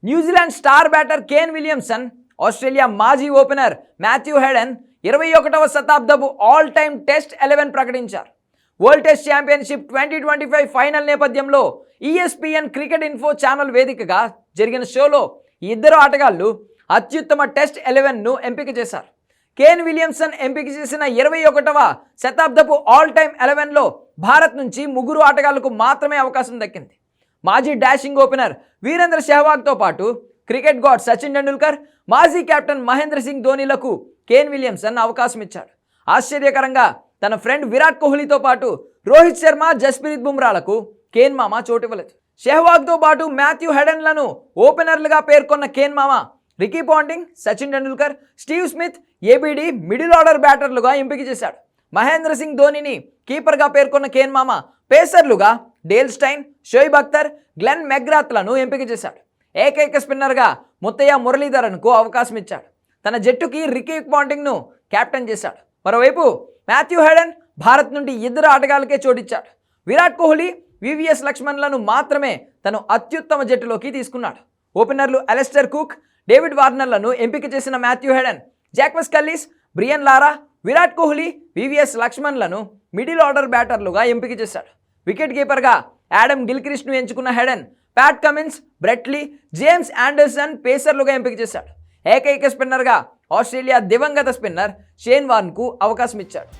New Zealand star batter Kane Williamson, Australia మాజీ opener Matthew Hayden 21వ శతాబ్దపు ఆల్ టైమ్ టెస్ట్ 11 ప్రకటించారు. వరల్డ్ టెస్ట్ ఛాంపియన్షిప్ 2025 ఫైనల్ నేపథ్యంలో ESPN cricket info channel వేదికగా జరిగిన షోలో ఈ ఇద్దరు ఆటగాళ్లు అత్యుత్తమ టెస్ట్ 11ను ఎంపిక చేశారు. కేన్ విలియమ్సన్ ఎంపిక చేసిన 21వ శతాబ్దపు ఆల్ టైమ్ 11లో భారత్ నుంచి 3 ఆటగాళ్లకు మాత్రమే అవకాశం దక్కింది. మాజీ డాషింగ్ ఓపెనర్ వీరేంద్ర సెహ్వాగ్తో పాటు క్రికెట్ గాడ్ సచిన్ టెండూల్కర్, మాజీ కెప్టెన్ మహేంద్ర సింగ్ ధోనీలకు కేన్ విలియమ్సన్ అవకాశం ఇచ్చాడు. ఆశ్చర్యకరంగా తన ఫ్రెండ్ విరాట్ కోహ్లీతో పాటు రోహిత్ శర్మ, జస్ప్రీత్ బుమ్రాలకు కేన్ మామ చోటివ్వలేదు. సెహ్వాగ్తో పాటు మాథ్యూ హెడెన్లను ఓపెనర్లుగా పేర్కొన్న కేన్ మామ Ricky Ponting, Sachin Tendulkar, Steve Smith, ABD middle order బ్యాటర్లుగా ఎంపిక చేశాడు. మహేంద్ర సింగ్ ధోనీని కీపర్గా పేర్కొన్న కేన్ మామ పేసర్లుగా Dale Steyn, Shoaib Akhtar, Glenn మెగ్రాత్లను ఎంపిక చేశాడు. ఏకైక స్పిన్నర్గా ముత్తయ్య మురళీధరన్కు అవకాశం ఇచ్చాడు. తన జట్టుకి రికీ పాంటింగ్ను కెప్టెన్ చేశాడు. మరోవైపు మాథ్యూ హెడెన్ భారత్ నుండి 2 ఆటగాళ్లకే చోటిచ్చాడు. విరాట్ కోహ్లీ, VVS లక్ష్మణ్లను మాత్రమే తను అత్యుత్తమ జట్టులోకి తీసుకున్నాడు. ఓపెనర్లు అలెస్టర్ కుక్, డేవిడ్ వార్నర్లను ఎంపిక చేసిన Matthew Hayden Jacques Kallis, Brian Lara, Virat Kohli, VVS లక్ష్మణ్లను మిడిల్ ఆర్డర్ బ్యాటర్లుగా ఎంపిక చేశాడు. వికెట్ కీపర్గా యాడమ్ గిల్క్రిస్ట్ను ఎంచుకున్న Hayden Pat Cummins, Brett Lee, James Anderson పేసర్లుగా ఎంపిక చేశాడు. ఏకైక స్పిన్నర్గా ఆస్ట్రేలియా దివంగత స్పిన్నర్ షేన్ వార్న్కు అవకాశం ఇచ్చాడు.